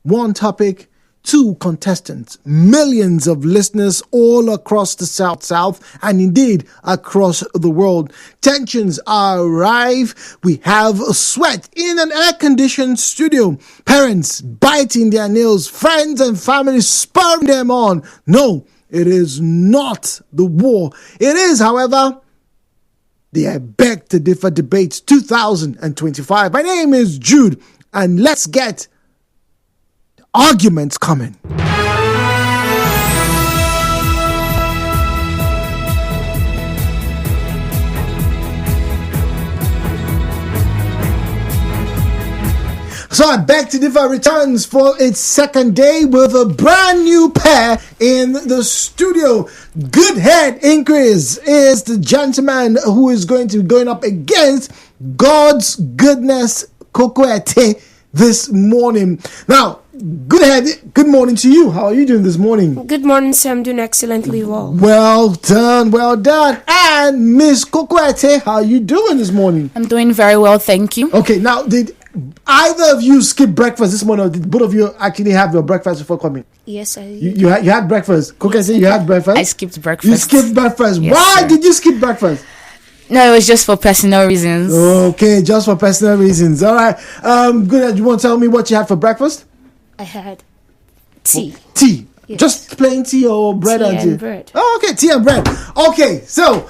one topic, two contestants, millions of listeners all across the South, and indeed across the world. Tensions are rife. We have sweat in an air-conditioned studio. Parents biting their nails, friends and family spurring them on. No, it is not the war. It is, however, the I Beg to Differ Debates 2025. My name is Jude, and let's get arguments coming. So I Beg to Differ returns for its second day with a brand new pair in the studio. Goodhead Increase is the gentleman who is going to be going up against God's Goodness Kokoette this morning. Now, Goodhead, good morning to you. How are you doing this morning? Good morning, sir. I'm doing excellently well. Well done, well done. And Miss Kokoette, how are you doing this morning? I'm doing very well, thank you. Okay, now did either of you skip breakfast this morning, or did both of you actually have your breakfast before coming? Yes, I did. You had breakfast. Kokoette, you had breakfast? I skipped breakfast. You skipped breakfast. Yes, Why sir. did you skip breakfast? No, it was just for personal reasons. Okay, just for personal reasons. All right. Good. You want to tell me what you had for breakfast? I had tea. Tea. Yes. Just plain tea or bread Tea and and tea? bread. Oh, okay, tea and bread. Okay, so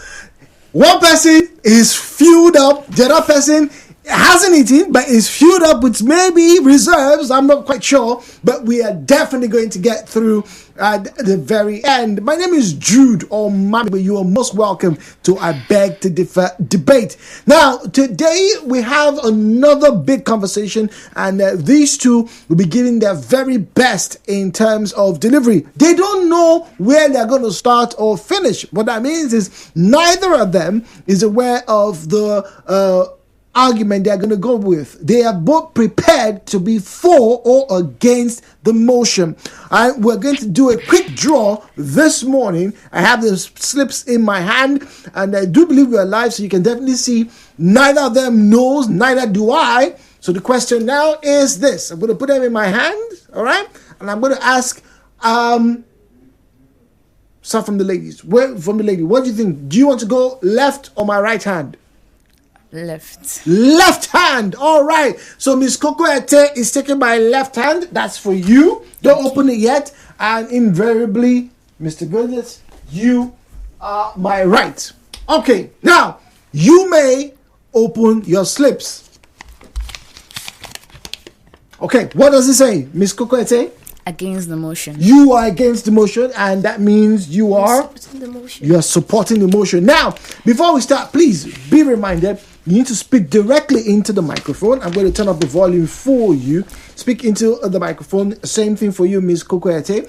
one person is fueled up, the other person hasn't eaten but is fueled up with maybe reserves. I'm not quite sure, but we are definitely going to get through at the very end. My name is Jude, or Mami. You are most welcome to I Beg to Differ Debate. Now, today we have another big conversation, and these two will be giving their very best in terms of delivery. They don't know where they're going to start or finish. What that means is neither of them is aware of the argument they're going to go with. They are both prepared to be for or against the motion. And we're going to do a quick draw this morning. I have the slips in my hand, and I do believe we're live, so you can definitely see neither of them knows, neither do I. So the question now is this. I'm going to put them in my hand, all right? And I'm going to ask start from the ladies. From the lady, what do you think? Do you want to go left or my right hand? Left hand. All right. So Miss Kokoette is taking my left hand. That's for you. Don't open it yet. And invariably, Mr. Goodness, you are my right. Okay. Now, you may open your slips. Okay. What does it say, Miss Kokoette? Against the motion. You are against the motion, and that means you are supporting the motion. Now, before we start, please be reminded, you need to speak directly into the microphone. I'm going to turn up the volume for you. Speak into the microphone. Same thing for you, Ms. Kokoette.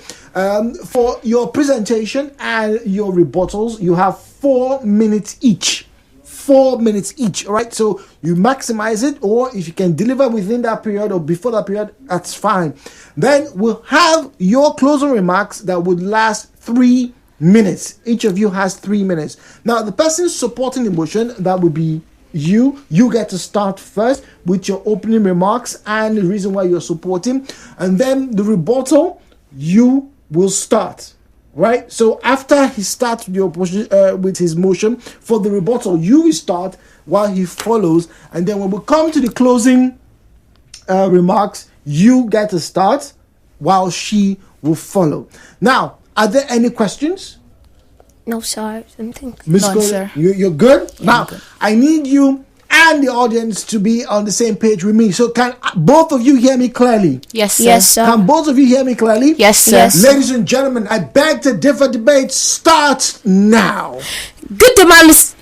For your presentation and your rebuttals, you have 4 minutes each. 4 minutes each, all right? So you maximize it, or if you can deliver within that period or before that period, that's fine. Then we'll have your closing remarks that would last 3 minutes. Each of you has 3 minutes. Now, the person supporting the motion, that would be you get to start first with your opening remarks and the reason why you're supporting, and then the rebuttal, you will start. Right, so after he starts with his motion for the rebuttal, you will start while he follows, and then when we come to the closing remarks, you get to start while she will follow. Now, are there any questions? No, sir. I don't think. None, sir. You're good? Yeah, now, I'm good. I need you and the audience to be on the same page with me. So can both of you hear me clearly? Yes, sir. Yes, sir. Can both of you hear me clearly? Yes, sir. Yes. Ladies and gentlemen, I Beg to Differ Debate starts now. Good demands.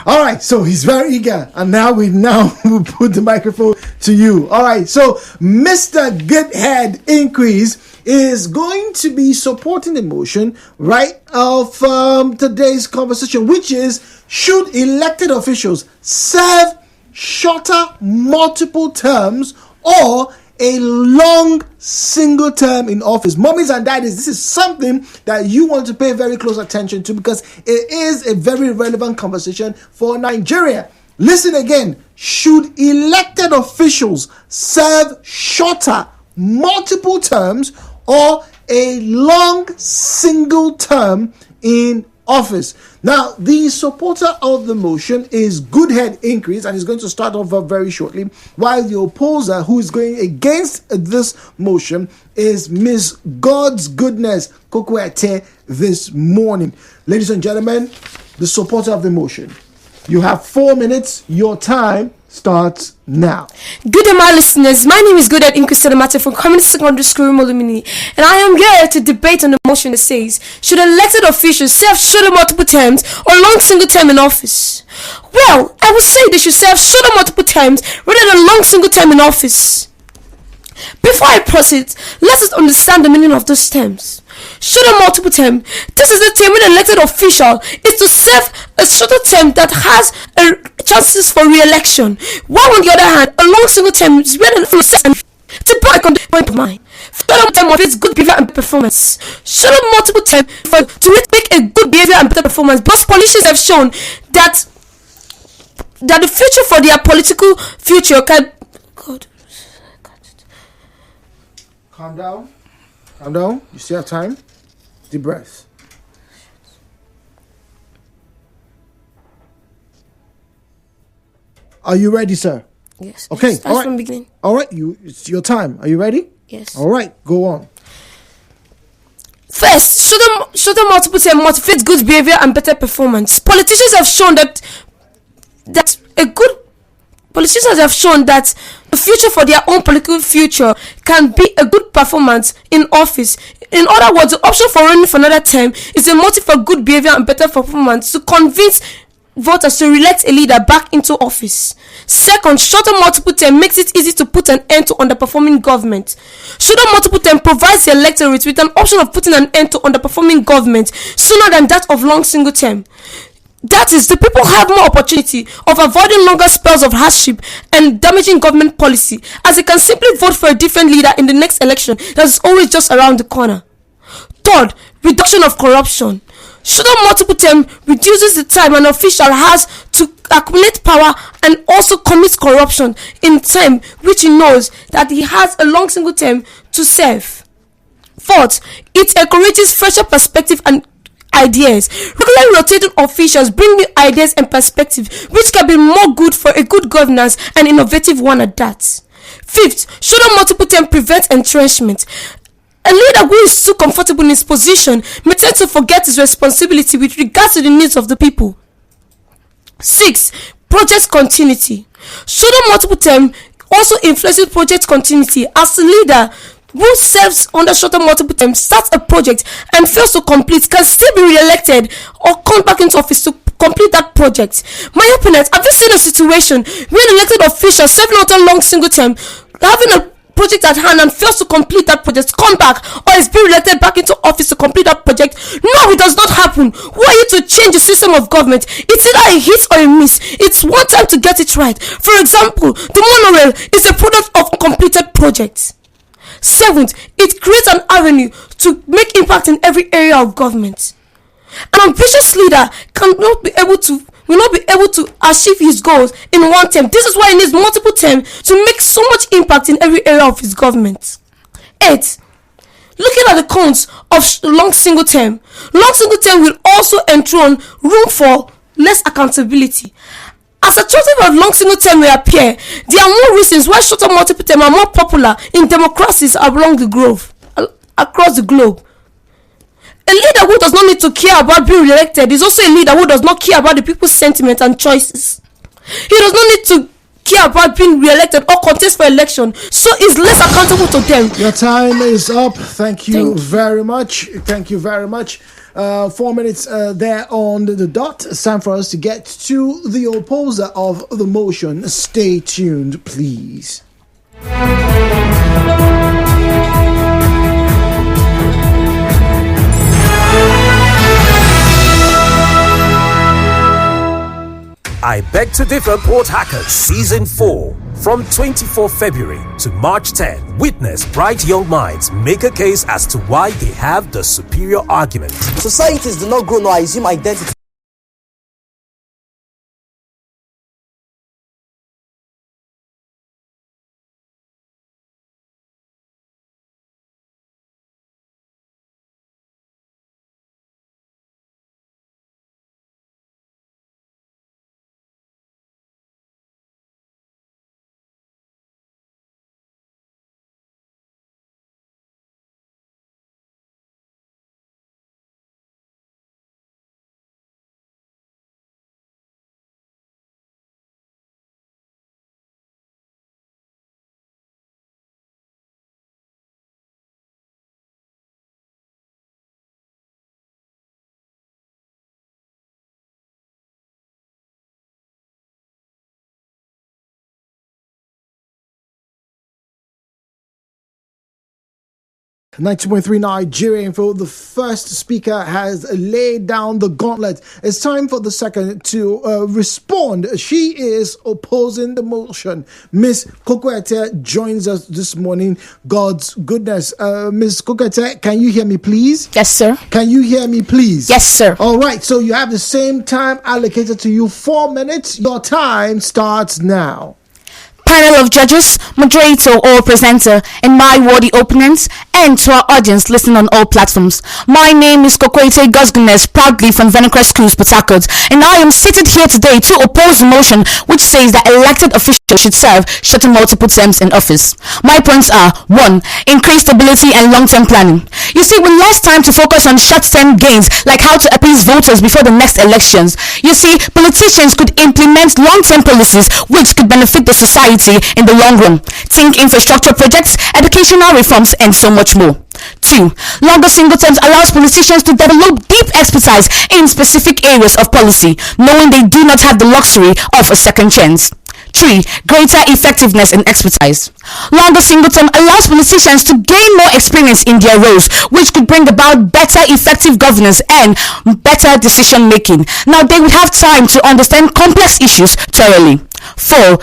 All right, so he's very eager, and now we put the microphone to you. All right, so Mr. Goodhead Increase is going to be supporting the motion, right, of today's conversation, which is, should elected officials serve shorter multiple terms or a long single term in office? Mummies and daddies, this is something that you want to pay very close attention to, because it is a very relevant conversation for Nigeria. Listen again. Should elected officials serve shorter multiple terms or a long single term in office? Now, the supporter of the motion is Goodhead Increase and is going to start off very shortly, while the opposer who is going against this motion is Miss God's Goodness Kokoette this morning. Ladies and gentlemen, the supporter of the motion, you have 4 minutes. Your time starts now. Good day, my listeners. My name is Goodhead in Telemate from Community Secondary School, Molumini, and I am here to debate on the motion that says, should elected officials serve shorter multiple terms or long single term in office? Well, I would say they should serve shorter multiple terms rather than long single term in office. Before I proceed, let us understand the meaning of those terms. Shorter multiple term. This is the term when an elected official is to serve a shorter term that has chances for re-election. While on the other hand, a long single term is where an official to break on the point of mind. Shorter term of its good behavior and performance. Shorter multiple term to make a good behavior and better performance. Both politicians have shown that the future for their political future can. God. Calm down. Calm down. You still have time. Deep breath. Are you ready, sir? Yes. Okay. Start from beginning. All right. It's your time. Are you ready? Yes. All right. Go on. First, shorter multiple term motivates good behavior and better performance. Politicians have shown that the future for their own political future can be a good performance in office. In other words, the option for running for another term is a motive for good behavior and better performance to convince voters to re-elect a leader back into office. Second, shorter multiple term makes it easy to put an end to underperforming government. Shorter multiple term provides the electorate with an option of putting an end to underperforming government sooner than that of long single term. That is, the people have more opportunity of avoiding longer spells of hardship and damaging government policy, as they can simply vote for a different leader in the next election that is always just around the corner. Third, reduction of corruption. Shorter multiple term reduces the time an official has to accumulate power and also commit corruption in time which he knows that he has a long single term to serve. Fourth, it encourages fresher perspective and ideas. Regularly rotating officials bring new ideas and perspective which can be more good for a good governance and innovative one at that. Fifth, shorter multiple term prevents entrenchment. A leader who is too comfortable in his position may tend to forget his responsibility with regards to the needs of the people. 6. Project continuity. Shorter multiple term also influences project continuity, as the leader who serves under shorter multiple term starts a project and fails to complete can still be re-elected or come back into office to complete that project. My opponent, have you seen a situation where an elected official serving under long single term having a project at hand and fails to complete that project, come back, or is being elected back into office to complete that project? No, it does not happen. Who are you to change the system of government? It's either a hit or a miss. It's one time to get it right. For example, the monorail is a product of completed projects. 7th, it creates an avenue to make impact in every area of government. An ambitious leader will not be able to achieve his goals in one term. This is why he needs multiple terms to make so much impact in every area of his government. 8. Looking at the cons of long single term will also enthrone room for less accountability. As attractive as long single term may appear, there are more reasons why shorter multiple term are more popular in democracies across the globe. A leader who does not need to care about being re-elected is also a leader who does not care about the people's sentiment and choices. He does not need to care about being re-elected or contest for election, so is less accountable to them. Your time is up. Thank you very much. Thank you very much. 4 minutes there on the dot. It's time for us to get to the opposer of the motion. Stay tuned, please. I Beg to Differ Port Hackers Season 4 from 24 February to March 10. Witness bright young minds make a case as to why they have the superior argument. Societies do not grow nor assume identity 90.3 Nigeria Info. The first speaker has laid down the gauntlet. It's time for the second to respond. She is opposing the motion. Miss Kokoette joins us this morning. God's goodness. Miss Kokoette, can you hear me, please? Yes, sir. Can you hear me, please? Yes, sir. All right. So you have the same time allocated to you, 4 minutes. Your time starts now. Panel of judges, moderator or presenter, and my worthy opponents, and to our audience listening on all platforms. My name is Kokoette Gosgunes, proudly from Venacle Schools, Port Harcourt, and I am seated here today to oppose the motion which says that elected officials should serve shorter multiple terms in office. My points are: 1. Increase stability and long-term planning. You see, with less time to focus on short-term gains, like how to appease voters before the next elections, you see, politicians could implement long-term policies which could benefit the society in the long run. Think infrastructure projects, educational reforms, and so much more. 2. Longer single terms allows politicians to develop deep expertise in specific areas of policy, knowing they do not have the luxury of a second chance. 3. Greater effectiveness and expertise. Longer single term allows politicians to gain more experience in their roles, which could bring about better effective governance and better decision making. Now they would have time to understand complex issues thoroughly. 4.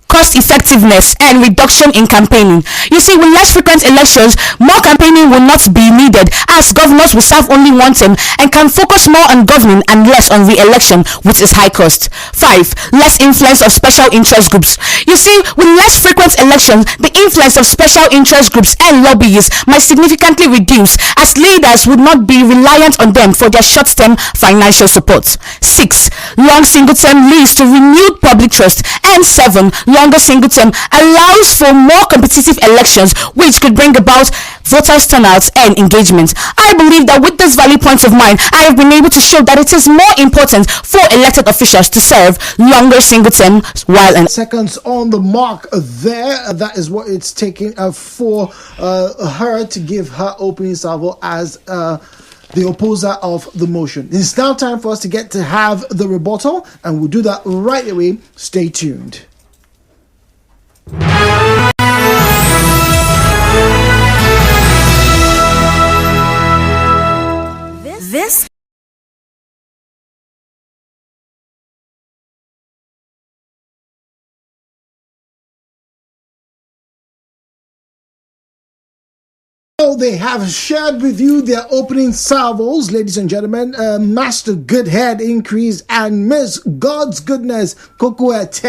Cost effectiveness and reduction in campaigning. You see, with less frequent elections, more campaigning will not be needed, as governors will serve only one term and can focus more on governing and less on re-election, which is high cost. 5. Less influence of special interest groups. You see, with less frequent elections, the influence of special interest groups and lobbyists might significantly reduce, as leaders would not be reliant on them for their short-term financial support. 6. Long single term leads to renewed public trust. And 7. Longer single term allows for more competitive elections, which could bring about voters' turnouts and engagement. I believe that with this value point of mine, I have been able to show that it is more important for elected officials to serve longer single term while in seconds on the mark there. That is what it's taking for her to give her opening salvo as the opposer of the motion. It's now time for us to get to have the rebuttal, and we'll do that right away. Stay tuned. This So they have shared with you their opening salvos, ladies and gentlemen. Master Goodhead increase and Miss God's goodness Kokoette.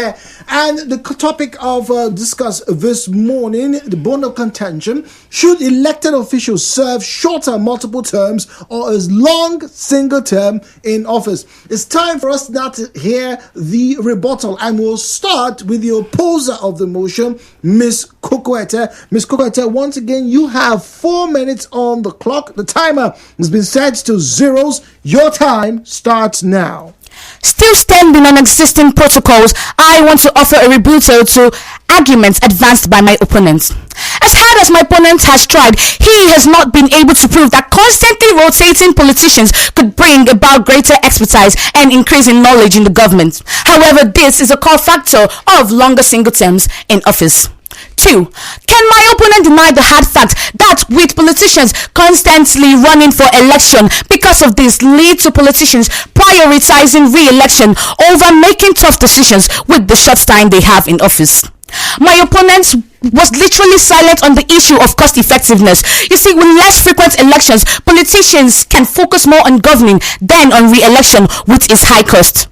And the topic of discuss this morning, the bone of contention: should elected officials serve shorter multiple terms or a long single term in office? It's time for us now to hear the rebuttal, and we'll start with the opposer of the motion, Miss Kokoette. Miss Kokoette, once again, you have 4 minutes on the clock. The timer has been set to zeros. Your time starts now. Still standing on existing protocols, I want to offer a rebuttal to arguments advanced by my opponents. As hard as my opponent has tried, he has not been able to prove that constantly rotating politicians could bring about greater expertise and increase in knowledge in the government. However, this is a core factor of longer single terms in office. 2. Can my opponent deny the hard fact that with politicians constantly running for election, because of this lead to politicians prioritizing re-election over making tough decisions with the short time they have in office? My opponent was literally silent on the issue of cost effectiveness. You see, with less frequent elections, politicians can focus more on governing than on re-election, which is high cost.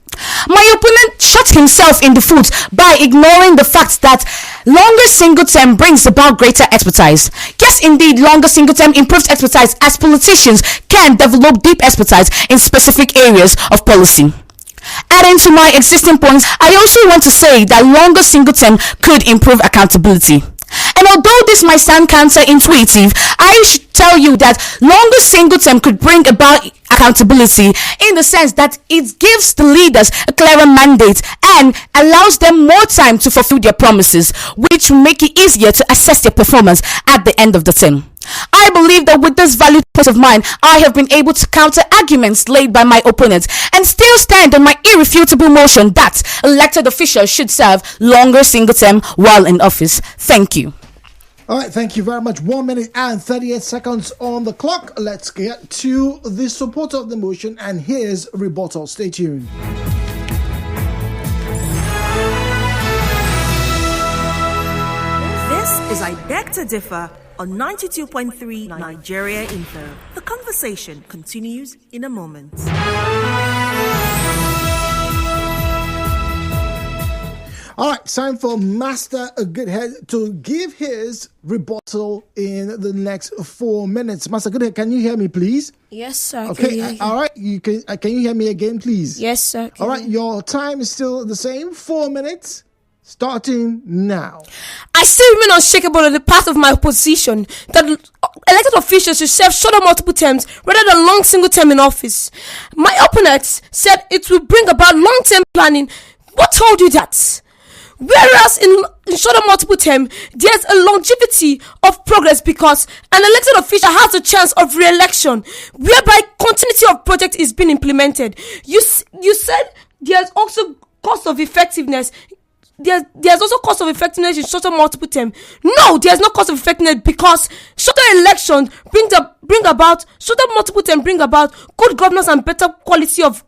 My opponent shot himself in the foot by ignoring the fact that longer single term brings about greater expertise. Yes, indeed, longer single term improves expertise, as politicians can develop deep expertise in specific areas of policy. Adding to my existing points, I also want to say that longer single term could improve accountability. And although this might sound counterintuitive, I should tell you that longer single term could bring about accountability in the sense that it gives the leaders a clearer mandate and allows them more time to fulfill their promises, which will make it easier to assess their performance at the end of the term. I believe that with this valid point of mine, I have been able to counter arguments laid by my opponents and still stand on my irrefutable motion that elected officials should serve longer single term while in office. Thank you. All right, thank you very much. 1 minute and 38 seconds on the clock. Let's get to the support of the motion, and here's rebuttal. Stay tuned. This is I Beg to Differ on 92.3 Nigeria Info. The conversation continues in a moment. All right, time for Master Goodhead to give his rebuttal in the next 4 minutes. Master Goodhead, can you hear me, please? Yes, sir. Okay, all right. You can you hear me again, please? Yes, sir. All right, your time is still the same. 4 minutes, starting now. I still remain unshakable on the path of my position that elected officials should serve shorter multiple terms rather than long single term in office. My opponent said it will bring about long-term planning. What told you that? Whereas in shorter multiple term, there's a longevity of progress because an elected official has a chance of re-election, whereby continuity of project is being implemented. You said there's also cost of effectiveness. There's also cost of effectiveness in shorter multiple term. No, there's no cost of effectiveness because shorter elections bring about shorter multiple term bring about good governance and better quality of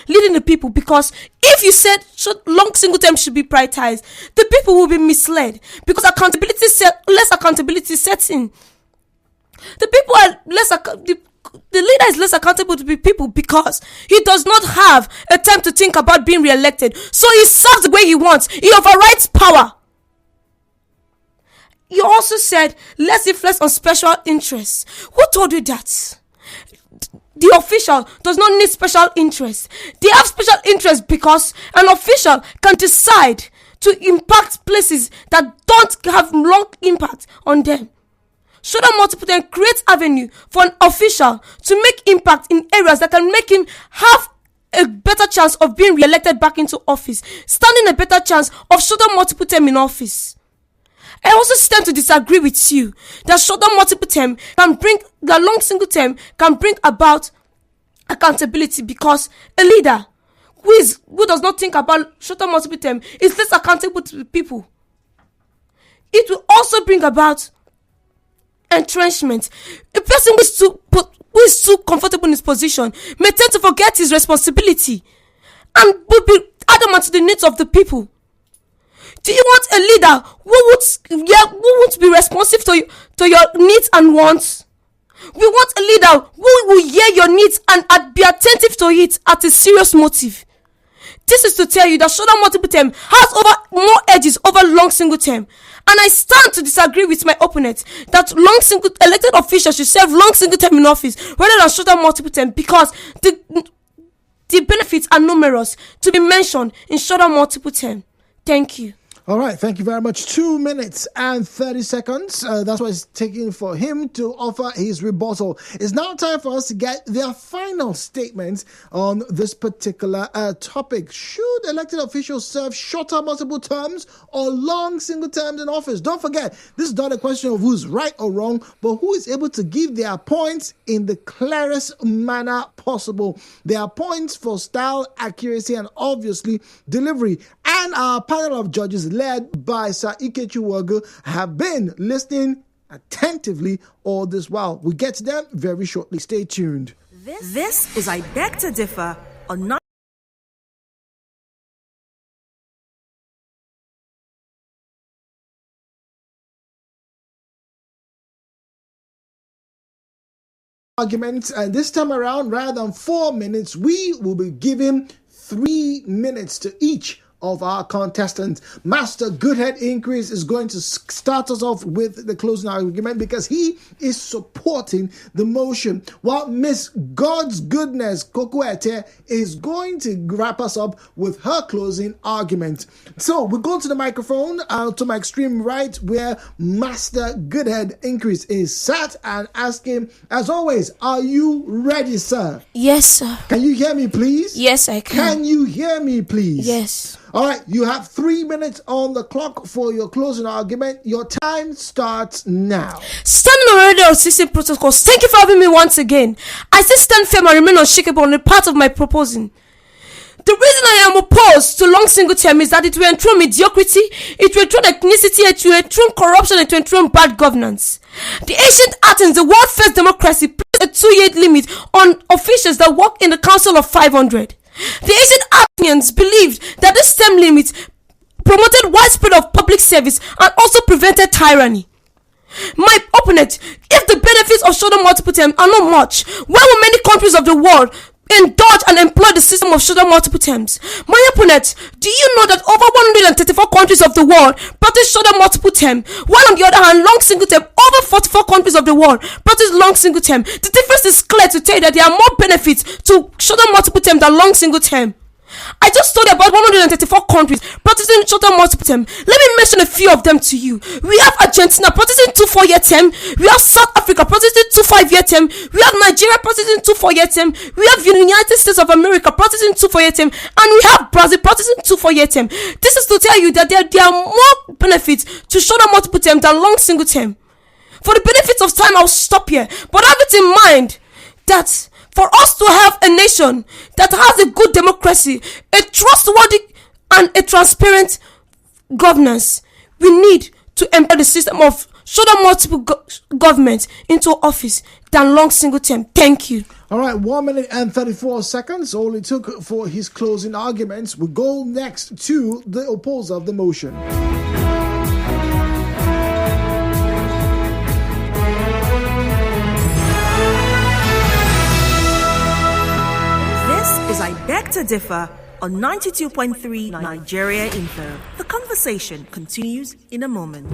leading the people, because if you said long single term should be prioritized, the people will be misled because less accountability sets in. The people are the leader is less accountable to the people because he does not have a time to think about being re-elected, so he serves the way he wants. He overrides power. You also said let's influence on special interests. Who told you that? The official does not need special interest. They have special interest because an official can decide to impact places that don't have long impact on them. Shorter multiple then creates avenue for an official to make impact in areas that can make him have a better chance of being re-elected back into office, standing a better chance of shorter multiple term in office. I also stand to disagree with you that shorter multiple term the long single term can bring about accountability, because a leader who does not think about shorter multiple term is less accountable to the people. It will also bring about entrenchment. A person who is too comfortable in his position may tend to forget his responsibility and will be adamant to the needs of the people. Do you want a leader who won't be responsive to your needs and wants? We want a leader who will hear your needs and be attentive to it at a serious motive. This is to tell you that shorter multiple term has more edges over long single term. And I stand to disagree with my opponent that elected officials should serve long single term in office rather than shorter multiple term, because the benefits are numerous to be mentioned in shorter multiple term. Thank you. All right, thank you very much. 2 minutes and 30 seconds. That's what it's taking for him to offer his rebuttal. It's now time for us to get their final statements on this particular topic. Should elected officials serve shorter multiple terms or long single terms in office? Don't forget, this is not a question of who's right or wrong, but who is able to give their points in the clearest manner possible. Their points for style, accuracy, and obviously delivery. And our panel of judges, led by Sir Ikechi Wagu, have been listening attentively all this while. We'll get to them very shortly. Stay tuned. This is I Beg to Differ on arguments, and this time around, rather than 4 minutes, we will be giving 3 minutes to each of our contestants. Master Goodhead Increase is going to start us off with the closing argument because he is supporting the motion, while Miss God's Goodness Kokoette is going to wrap us up with her closing argument. So we go to the microphone to my extreme right, where Master Goodhead Increase is sat, and ask him, as always, are you ready, sir? Yes, sir. Can you hear me, please? Yes, I can. Can you hear me, please? Yes. All right, you have 3 minutes on the clock for your closing argument. Your time starts now. Standing on radio or system protocols, thank you for having me once again. I still stand firm and remain unshakable on the part of my proposing. The reason I am opposed to long single term is that it will enthrone mediocrity, it will enthrone ethnicity, it will enthrone corruption, it will enthrone bad governance. The ancient Athens, the world first democracy, placed a 2-year limit on officials that work in the council of 500. The ancient Athenians believed that this term limit promoted widespread of public service and also prevented tyranny. My opponent, if the benefits of shorter multiple term are not much, why will many countries of the world indulge and employ the system of shorter multiple terms? My opponent, do you know that over 134 countries of the world practice shorter multiple term, while on the other hand, long single term, over 44 countries of the world practice long single term? The difference is clear to tell you that there are more benefits to shorter multiple term than long single term. I just told you about 134 countries practicing shorter multiple term. Let me mention a few of them to you. We have Argentina practicing 2 4-year term. We have South Africa practicing 2 5-year term. We have Nigeria practicing 2 4-year term. We have United States of America practicing 2 4-year term, and we have Brazil practicing 2 4-year term. This is to tell you that there are more benefits to shorter multiple term than long single term. For the benefits of time, I'll stop here, but have it in mind that for us to have a nation that has a good democracy, a trustworthy and a transparent governance, we need to employ the system of shorter multiple government into office than long single term. Thank you. All right, 1 minute and 34 seconds. All it took for his closing arguments. We go next to the opposer of the motion. Is I Beg to Differ on 92.3 Nigeria Info. The conversation continues in a moment.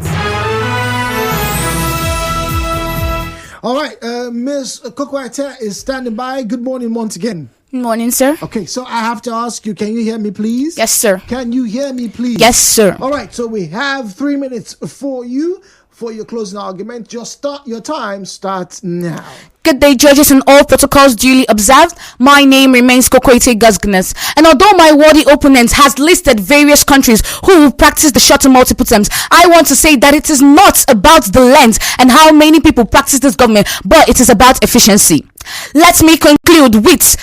All right, Miss Kokoette is standing by. Good morning once again. Good morning, sir. Okay, so I have to ask you, can you hear me, please? Yes, sir. Can you hear me, please? Yes, sir. All right, so we have 3 minutes for you for your closing argument. Your time starts now. Good day, judges, and all protocols duly observed. My name remains Kokoette Guzgunes, and although my worthy opponent has listed various countries who practice the shorter multiple terms, I want to say that it is not about the length and how many people practice this government, but it is about efficiency. Let me conclude with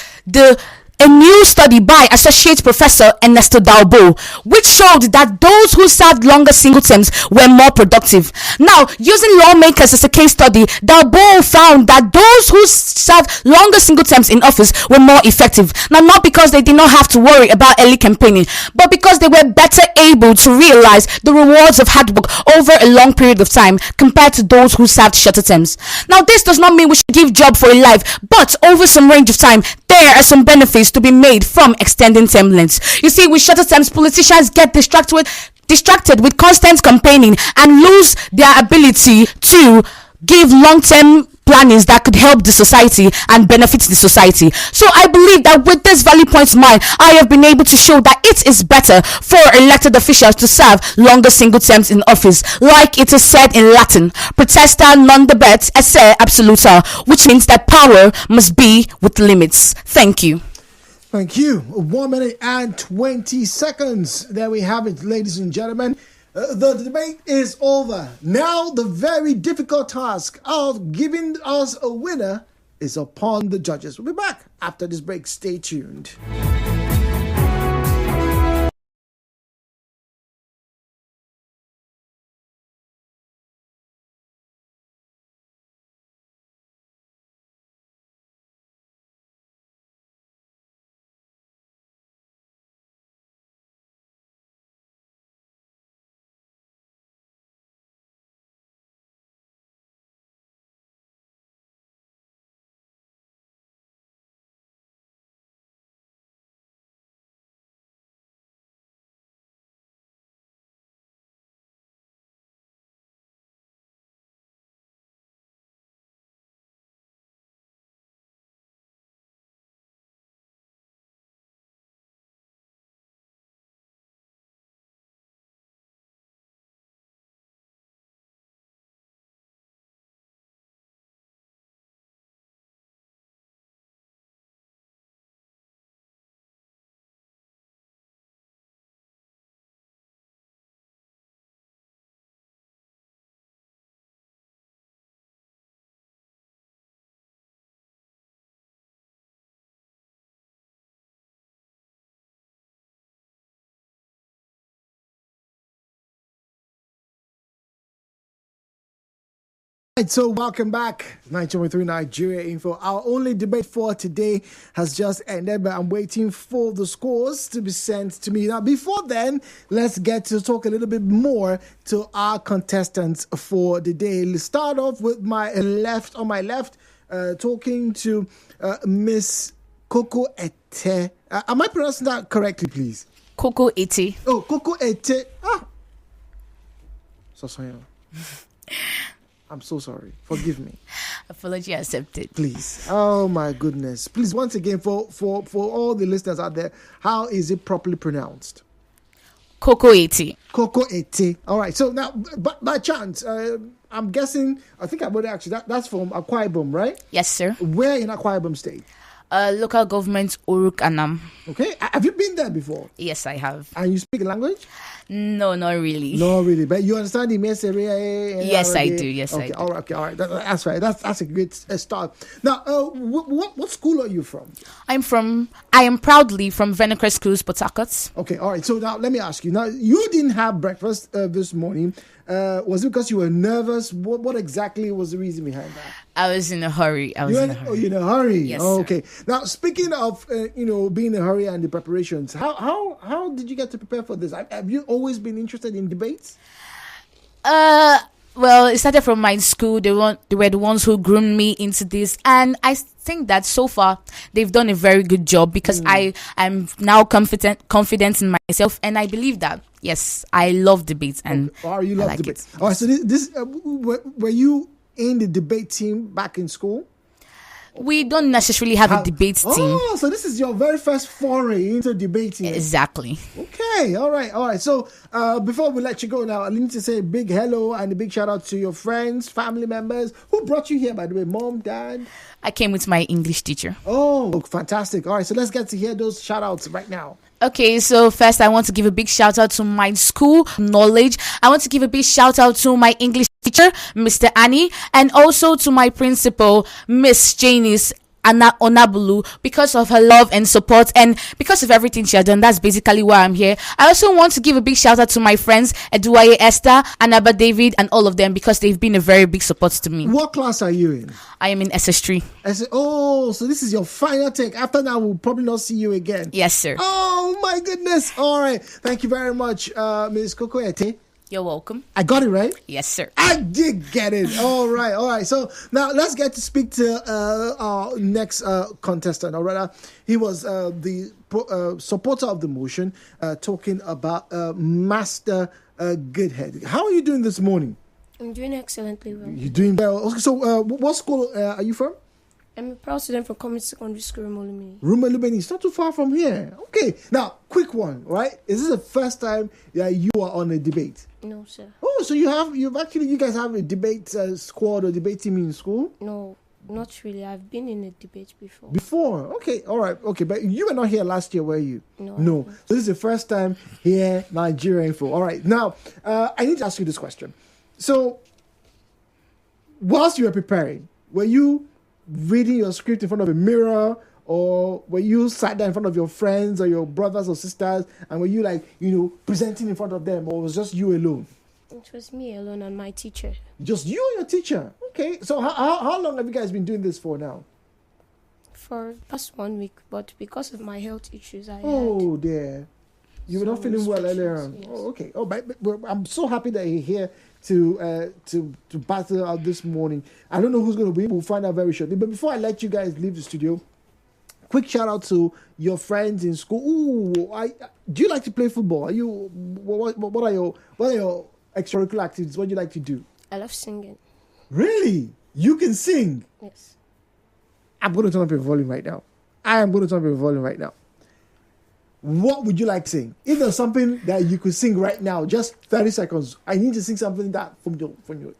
a new study by Associate Professor Ernesto Dalbo, which showed that those who served longer single terms were more productive. Now, using lawmakers as a case study, Dalbo found that those who served longer single terms in office were more effective. Now, not because they did not have to worry about early campaigning, but because they were better able to realize the rewards of hard work over a long period of time compared to those who served shorter terms. Now, this does not mean we should give job for a life, but over some range of time, there are some benefits to be made from extending term lengths. You see, with shorter terms, politicians get distracted with constant campaigning and lose their ability to give long-term plannings that could help the society and benefit the society. So I believe that with this value points in mind, I have been able to show that it is better for elected officials to serve longer single terms in office, like it is said in Latin, "Protesta non debet esse absoluta," which means that power must be with limits. Thank you. Thank you. 1 minute and 20 seconds. There we have it, ladies and gentlemen. The debate is over. Now the very difficult task of giving us a winner is upon the judges. We'll be back after this break. Stay tuned. Right, so welcome back, 923 Nigeria Info. Our only debate for today has just ended, but I'm waiting for the scores to be sent to me. Now, before then, let's get to talk a little bit more to our contestants for the day. Let's start off with my left, talking to Miss Kokoette. Am I pronouncing that correctly, please? Kokoette. Oh, Kokoette. So sorry. I'm so sorry. Forgive me. Apology accepted. Please. Oh my goodness. Please, once again, for all the listeners out there, how is it properly pronounced? Kokoette. Kokoette. All right. So now, by chance, I'm guessing. I think I would actually. That's from Akwa Ibom, right? Yes, sir. Where in Akwa Ibom State? Local government Uruk Anam. Okay. Have you been there before? Yes, I have. And you speak a language? No, not really. Not really, but you understand the message. Yes, I do. Yes, okay, I do. All right, okay, all right. That's right. That's a great start. Now, what school are you from? I am proudly from Venocrest Schools, Port Harcourt. Okay, all right. So now let me ask you. Now, you didn't have breakfast this morning. Was it because you were nervous? What exactly was the reason behind that? I was in a hurry. You're in a hurry. Yes. Oh, okay. Now, speaking of being in a hurry and the preparations, how did you get to prepare for this? Have you always been interested in debates? Well, it started from my school. They were the ones who groomed me into this, and I think that so far they've done a very good job because I'm now confident in myself, and I believe that yes, I love debates and you love like debates. it. All right. So this were you in the debate team back in school? We don't necessarily have a debate team. Oh, so this is your very first foray into debating. Exactly. Okay, all right. So before we let you go now, I need to say a big hello and a big shout out to your friends, family members. Who brought you here, by the way? Mom, dad? I came with my English teacher. Oh, fantastic. All right, so let's get to hear those shout outs right now. Okay, so first I want to give a big shout out to my school, Knowledge. I want to give a big shout out to my English teacher, Mr. Annie, and also to my principal, Miss Janice Onabulu, because of her love and support and because of everything she has done. That's basically why I'm here. I also want to give a big shout out to my friends, Eduwaye Esther, Anaba David, and all of them because they've been a very big support to me. What class are you in? I am in SS3. So this is your final take. After that, we'll probably not see you again. Yes, sir. Oh, my goodness. All right. Thank you very much, Ms. Kokoette. You're welcome. I got it right? Yes, sir. I did get it. All right. So now let's get to speak to our next contestant. Or rather, he was the supporter of the motion, talking about Master Goodhead. How are you doing this morning? I'm doing excellently well. You're doing well. So what school are you from? I'm a proud student from Community Secondary School, Rumolumini. Rumolumini. It's not too far from here. Okay. Now, quick one, right? Is this the first time that you are on a debate? No, sir. Oh, so you guys have a debate squad or debate team in school? No, not really. I've been in a debate before. Before? Okay, all right. Okay, but you were not here last year, were you? No. So this is the first time here, Nigeria Info. All right. Now, I need to ask you this question. So, whilst you were preparing, were you reading your script in front of a mirror, or were you sat there in front of your friends or your brothers or sisters, and were you presenting in front of them, or was just you alone? It was me alone and my teacher. Just you and your teacher? Okay, so how long have you guys been doing this for now? For past 1 week, but because of my health issues, Oh dear, you were not feeling well earlier on. Yes. Oh, okay. But I'm so happy that you're here to battle out this morning. I don't know who's going to win. We'll find out very shortly. But before I let you guys leave the studio, quick shout out to your friends in school. Do you like to play football? What are your extracurricular activities? What do you like to do? I love singing. Really? You can sing? Yes. I'm going to turn up your volume right now. I am going to turn up your volume right now. What would you like to sing? If there's something that you could sing right now, just 30 seconds. I need to sing something that from your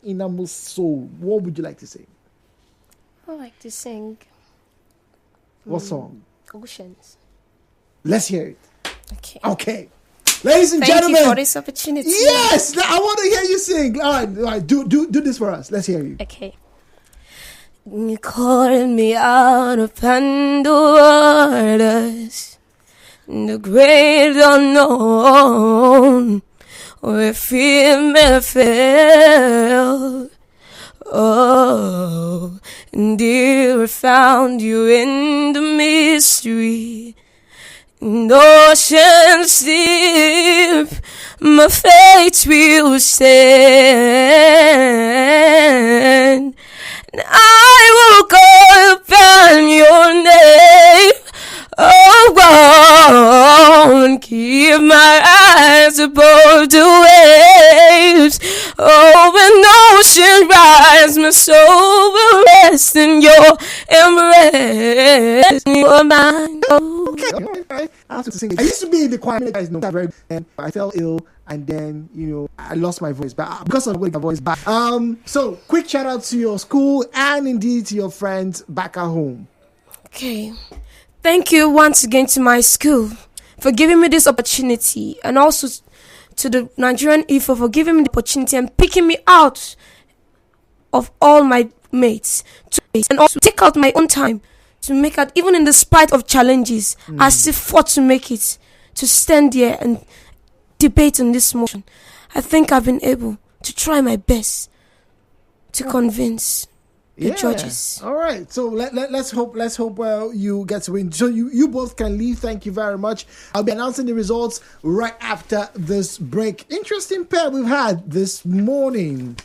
innermost soul. What would you like to sing? I like to sing. What song? Oceans. Let's hear it. Okay. Ladies and gentlemen. Thank you for this opportunity. Yes, I want to hear you sing. All right, do this for us. Let's hear you. Okay. You call me out of Pandora's, the great unknown, where fear may fail, Oh, and dear, I found you in the mystery. And oceans deep, my fate will stand. And I will call upon your name. Oh, and keep my eyes above the waves. Oh, when ocean rise, my soul will rest in your embrace. Your mind. Okay, I have to sing it. I used to be in the choir, guys know that very, and I fell ill, and then I lost my voice, but because of my voice back. So quick shout out to your school and indeed to your friends back at home. Okay. Thank you once again to my school for giving me this opportunity, and also to the Nigerian IFO for giving me the opportunity and picking me out of all my mates, and also take out my own time to make out, even in the spite of challenges. I still fought to make it, to stand there and debate on this motion. I think I've been able to try my best to convince the judges. All right. So let's hope you get to win. So you both can leave. Thank you very much. I'll be announcing the results right after this break. Interesting pair we've had this morning.